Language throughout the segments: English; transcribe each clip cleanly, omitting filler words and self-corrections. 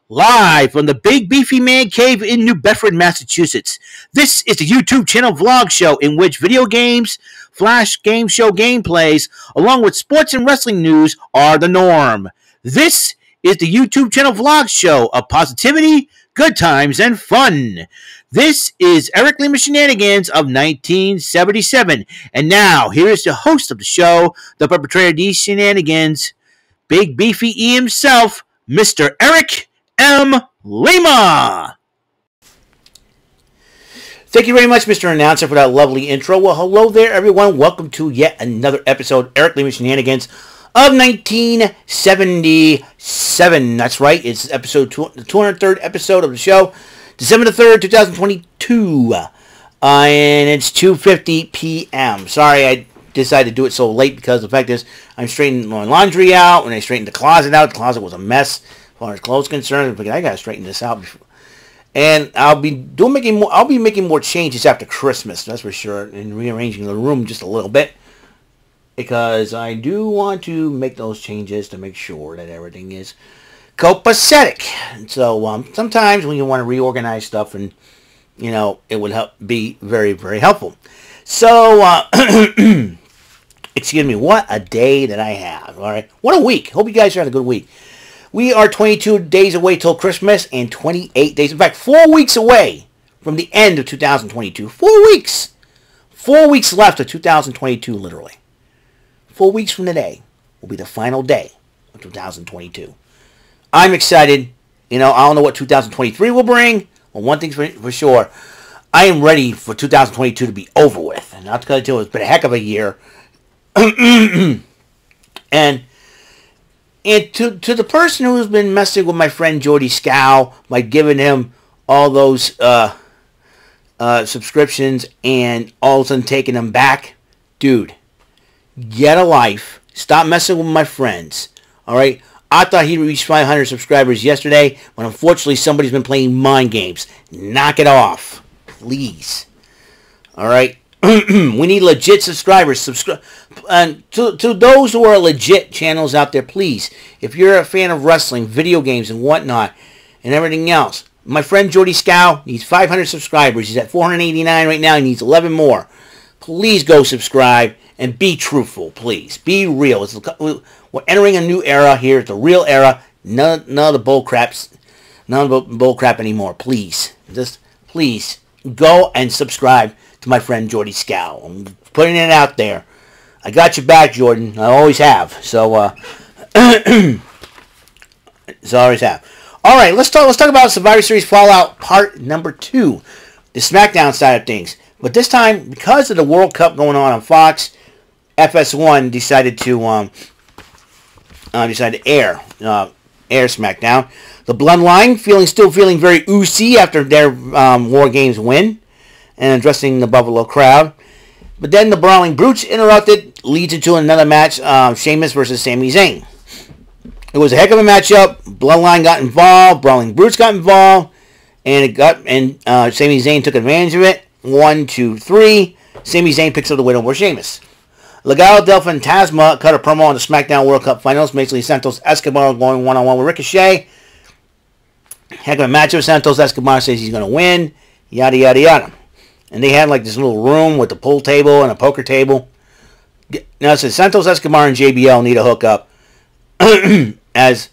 Live from the Big Beefy Man Cave in New Bedford, Massachusetts. This is the YouTube channel vlog show in which video games, flash game show gameplays, along with sports and wrestling news are the norm. This is the YouTube channel vlog show of positivity, good times, and fun. This is Eric Lima Shenanigans of 1977. And now, here is the host of the show, the perpetrator of these shenanigans, Big Beefy E himself, Mr. Eric M. Lima. Thank you very much, Mr. Announcer, for that lovely intro. Well, hello there, everyone. Welcome to yet another episode of Eric Lima Shenanigans of 1977. That's right. It's episode the 203rd episode of the show, December the 3rd, 2022. And it's 2:50 p.m. Sorry, I decided to do it so late because the fact is I'm straightening my laundry out. When I straightened the closet out, the closet was a mess. As far as clothes concerned, I gotta straighten this out before. And I'll be making more changes after Christmas, that's for sure, and rearranging the room just a little bit, because I do want to make those changes to make sure that everything is copacetic. So sometimes when you want to reorganize stuff, and it would be very, very helpful. So excuse me, what a day that I have. All right, what a week. Hope you guys are having a good week. We are 22 days away till Christmas and 28 days, in fact, 4 weeks away from the end of 2022. 4 weeks. 4 weeks left of 2022, literally. 4 weeks from today will be the final day of 2022. I'm excited. I don't know what 2023 will bring. Well, one thing's for sure. I am ready for 2022 to be over with. And not to cut it to, it's been a heck of a year. And to the person who's been messing with my friend Jordy Scow by giving him all those subscriptions and all of a sudden taking them back, dude, get a life. Stop messing with my friends. All right? I thought he reached 500 subscribers yesterday, but unfortunately somebody's been playing mind games. Knock it off, please. All right? We need legit subscribers. And to those who are legit channels out there, please, if you're a fan of wrestling, video games, and whatnot, and everything else, my friend Jordy Scow needs 500 subscribers. He's at 489 right now. He needs 11 more. Please go subscribe and be truthful, please. Be real. We're entering a new era here. It's a real era. None of the bull craps. None of the bull crap anymore. Please. Just please go and subscribe to my friend Jordy Scow. I'm putting it out there. I got your back, Jordan. I always have. So, I always have. All right, let's talk about Survivor Series Fallout Part Number 2, the SmackDown side of things. But this time, because of the World Cup going on Fox, FS1 decided to air SmackDown. The Bloodline still feeling very oozy after their War Games win, and addressing the Buffalo crowd. But then the Brawling Brutes interrupted, leads into another match, Sheamus versus Sami Zayn. It was a heck of a matchup. Bloodline got involved, Brawling Brutes got involved, and Sami Zayn took advantage of it. 1, 2, 3. Sami Zayn picks up the win over Sheamus. Legado del Fantasma cut a promo on the SmackDown World Cup Finals, basically Santos Escobar going one-on-one with Ricochet. Heck of a matchup. Santos Escobar says he's going to win. Yada, yada, yada. And they had like this little room with a pool table and a poker table. Now it says Santos Escobar and JBL need a hookup as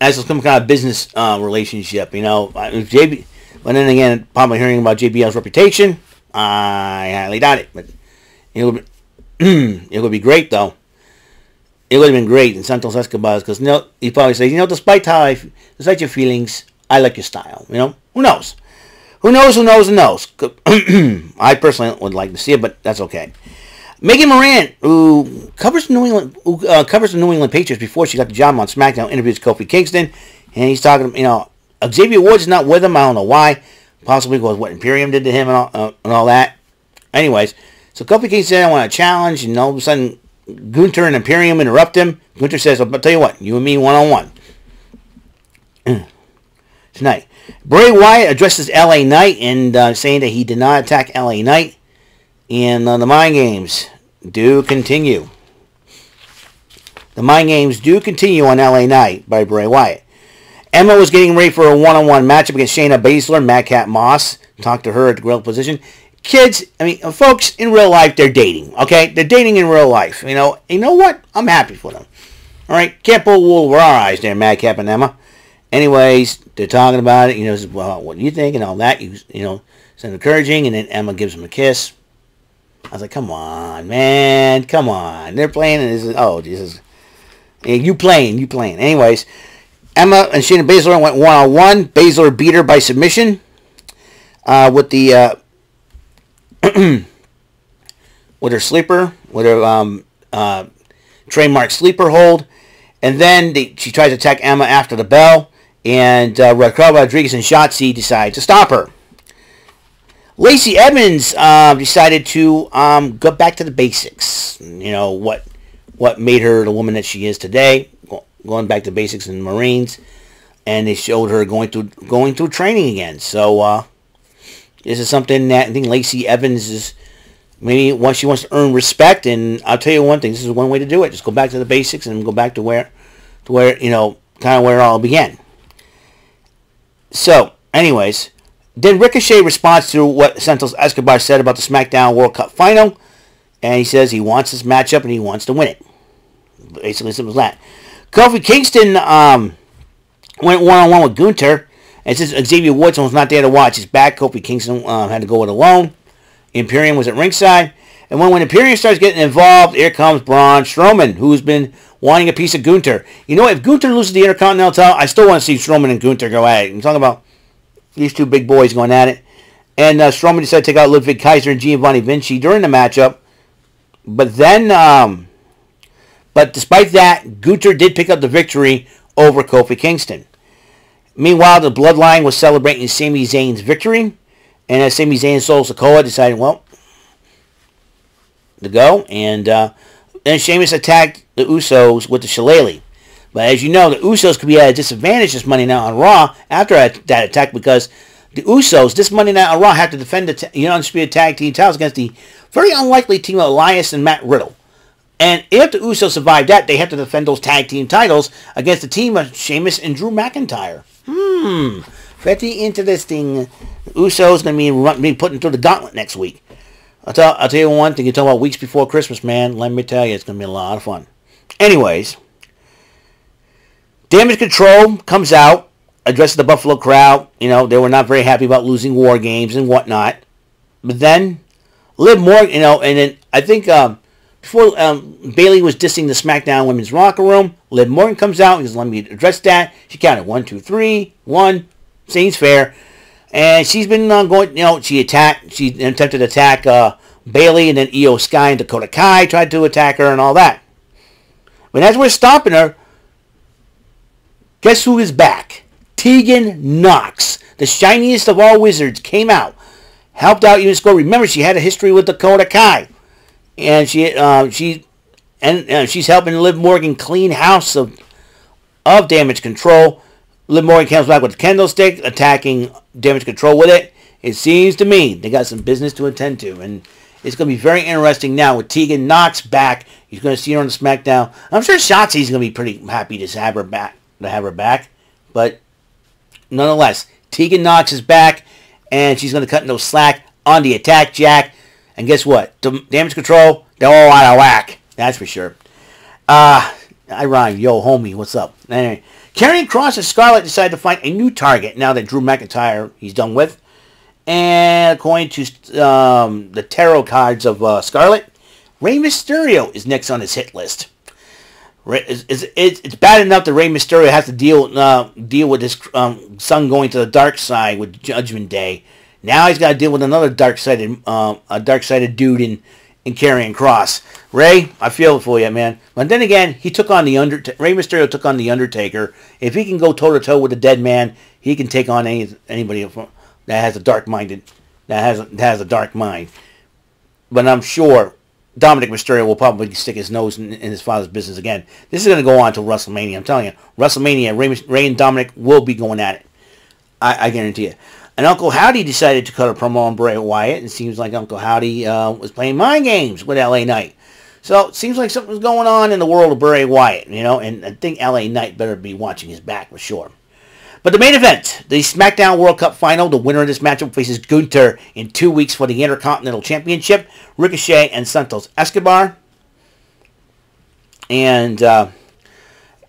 some kind of business relationship, JB. But then again, probably hearing about JBL's reputation, I highly doubt it. But it would be great though. It would have been great in Santos Escobar's, because he probably says, despite your feelings, I like your style. Who knows? Who knows? I personally would like to see it, but that's okay. Megan Moran, who covers the New England Patriots before she got the job on SmackDown, interviews Kofi Kingston, and he's talking. Xavier Woods is not with him. I don't know why. Possibly because what Imperium did to him and all that. Anyways, so Kofi Kingston said, "I want a challenge," and all of a sudden, Gunther and Imperium interrupt him. Gunther says, "I'll tell you what, you and me one-on-one tonight." Bray Wyatt addresses LA Knight and saying that he did not attack LA Knight. And the mind games do continue. The mind games do continue on LA Knight by Bray Wyatt. Emma was getting ready for a one-on-one matchup against Shayna Baszler. Madcap Moss talked to her at the grill position. Kids, I mean, folks, in real life, they're dating, okay? They're dating in real life. You know what? I'm happy for them. All right? Can't pull wool over our eyes there, Madcap and Emma. Anyways, they're talking about it. Well, what do you think and all that? It's encouraging, and then Emma gives him a kiss. I was like, come on, man. Come on. They're playing, and this is, oh, Jesus. You playing. Anyways, Emma and Shayna Baszler went one-on-one. Baszler beat her by submission with the with her sleeper, with her trademark sleeper hold. And then she tries to attack Emma after the bell, and Raquel Rodriguez and Shotzi decide to stop her. Lacey Evans decided to go back to the basics. What made her the woman that she is today, going back to basics in the Marines, and they showed her going through training again. So this is something that I think Lacey Evans is maybe once she wants to earn respect. And I'll tell you one thing: this is one way to do it. Just go back to the basics and go back to where kind of where it all began. So, anyways. Then Ricochet responds to what Santos Escobar said about the SmackDown World Cup final. And he says he wants this matchup and he wants to win it. Basically, simple as that. Kofi Kingston went one-on-one with Gunther. And since Xavier Woods was not there to watch his back, Kofi Kingston had to go it alone. Imperium was at ringside. And when Imperium starts getting involved, here comes Braun Strowman, who's been wanting a piece of Gunther. You know what? If Gunther loses the Intercontinental title, I still want to see Strowman and Gunther go at it. I'm talking about these two big boys going at it. And Strowman decided to take out Ludwig Kaiser and Giovanni Vinci during the matchup. But then, but despite that, Gunther did pick up the victory over Kofi Kingston. Meanwhile, the Bloodline was celebrating Sami Zayn's victory. And as Sami Zayn and Solo Sikoa decided, well, to go. And then Sheamus attacked the Usos with the Shillelagh. But as you know, the Usos could be at a disadvantage this Monday night on Raw after that attack because the Usos, this Monday night on Raw, have to defend the undisputed tag team titles against the very unlikely team of Elias and Matt Riddle. And if the Usos survive that, they have to defend those tag team titles against the team of Sheamus and Drew McIntyre. Pretty interesting. The Usos going to be putting through the gauntlet next week. I'll tell you one thing. You talk about weeks before Christmas, man. Let me tell you, it's going to be a lot of fun. Anyways. Damage Control comes out, addresses the Buffalo crowd. They were not very happy about losing War Games and whatnot. But then, Liv Morgan, and then I think before Bayley was dissing the SmackDown Women's Locker Room, Liv Morgan comes out and says, let me address that. She counted 1, 2, 3, 1. Seems fair. And she's been going, she attempted to attack Bayley, and then Io Sky and Dakota Kai tried to attack her and all that. But as we're stopping her, guess who is back? Tegan Nox, the shiniest of all wizards, came out, helped out even score. Remember, she had a history with Dakota Kai, and she's helping Liv Morgan clean house of Damage Control. Liv Morgan comes back with a candlestick, attacking Damage Control with it. It seems to me they got some business to attend to, and it's going to be very interesting now with Tegan Nox back. You're going to see her on the SmackDown. I'm sure Shotzi's going to be pretty happy to have her back. But nonetheless, Tegan Nox is back, and she's going to cut no slack on the attack jack. And guess what? Damage Control, they're all out of whack. That's for sure. I rhyme. Yo, homie, what's up? Anyway, Karrion Kross and Scarlett decided to find a new target now that Drew McIntyre he's done with. And according to the tarot cards of Scarlett, Rey Mysterio is next on his hit list. It's bad enough that Rey Mysterio has to deal with his son going to the dark side with Judgment Day. Now he's got to deal with another dark-sided dude in Karrion Kross. Rey, I feel it for you, man. But then again, he took on Rey Mysterio took on the Undertaker. If he can go toe-to-toe with a dead man, he can take on anybody that has a dark mind. But I'm sure Dominic Mysterio will probably stick his nose in his father's business again. This is going to go on until WrestleMania. I'm telling you, WrestleMania, Rey and Dominic will be going at it. I guarantee it. And Uncle Howdy decided to cut a promo on Bray Wyatt. It seems like Uncle Howdy was playing mind games with LA Knight. So it seems like something's going on in the world of Bray Wyatt, and I think LA Knight better be watching his back for sure. But the main event, the SmackDown World Cup Final, the winner of this matchup faces Gunther in 2 weeks for the Intercontinental Championship, Ricochet and Santos Escobar. And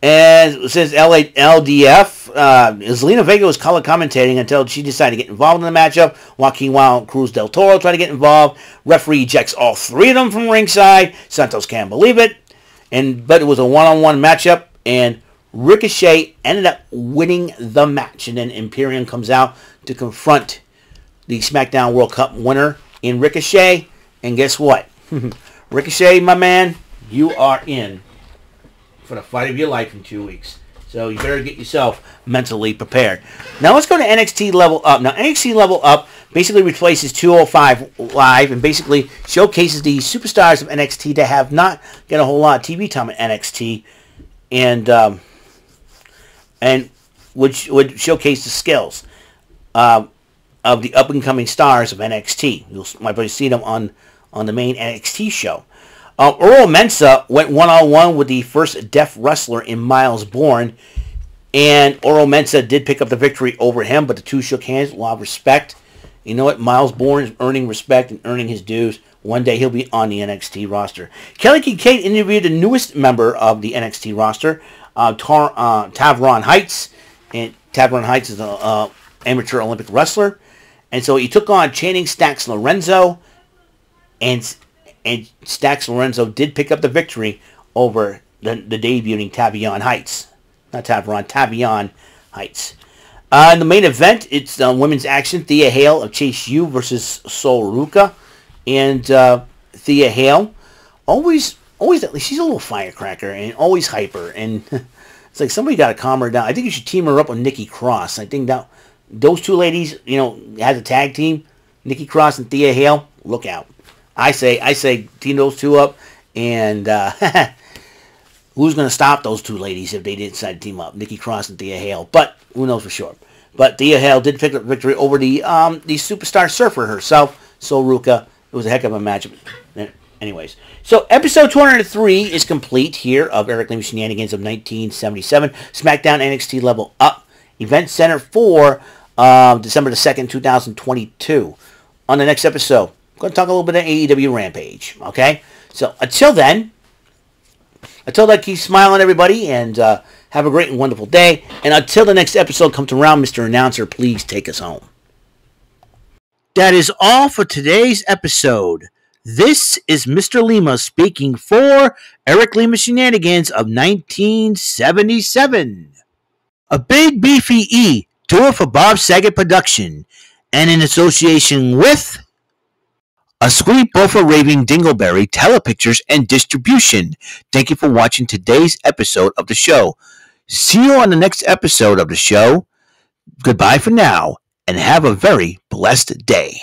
it says LDF, Lima Vega was color commentating until she decided to get involved in the matchup. Joaquin Wild Cruz del Toro tried to get involved. Referee ejects all 3 of them from ringside. Santos can't believe it. But it was a one-on-one matchup, and Ricochet ended up winning the match. And then Imperium comes out to confront the SmackDown World Cup winner in Ricochet. And guess what? Ricochet, my man, you are in for the fight of your life in 2 weeks. So you better get yourself mentally prepared. Now let's go to NXT Level Up. Now NXT Level Up basically replaces 205 Live and basically showcases the superstars of NXT that have not got a whole lot of TV time at NXT, and would showcase the skills of the up and coming stars of NXT. You might probably see them on the main NXT show. Earl Mensah went one-on-one with the first deaf wrestler in Miles Bourne, and Earl Mensah did pick up the victory over him, but the two shook hands. A lot of respect. You know what? Miles Bourne is earning respect and earning his dues. One day he'll be on the NXT roster. Kelly Kincaid interviewed the newest member of the NXT roster, Tavron Heights. And Tavron Heights is an amateur Olympic wrestler. And so he took on Channing Stacks Lorenzo, and Stacks Lorenzo did pick up the victory over the debuting Tavion Heights. Not Tavron, Tavion Heights. In the main event, it's women's action. Thea Hale of Chase U versus Sol Ruka. And Thea Hale, always, she's a little firecracker and always hyper. And it's like somebody got to calm her down. I think you should team her up with Nikki Cross. I think that those two ladies, has a tag team. Nikki Cross and Thea Hale, look out. I say team those two up, and who's going to stop those two ladies if they decide to team up? Nikki Cross and Thea Hale, but who knows for sure. But Thea Hale did pick up victory over the superstar surfer herself, Sol Ruka. It was a heck of a match. Anyways, so episode 203 is complete here of Eric Lima Shenanigans of 1977. SmackDown NXT Level Up Event Center for December the 2nd, 2022. On the next episode, I'm going to talk a little bit of AEW Rampage. Okay? So until then, keep smiling, everybody, and have a great and wonderful day. And until the next episode comes around, Mr. Announcer, please take us home. That is all for today's episode. This is Mr. Lima speaking for Eric Lima Shenanigans of 1977. A Big Beefy E, tour for Bob Saget production, and in association with A Sweet Buffer Raving Dingleberry Telepictures and Distribution. Thank you for watching today's episode of the show. See you on the next episode of the show. Goodbye for now, and have a very blessed day.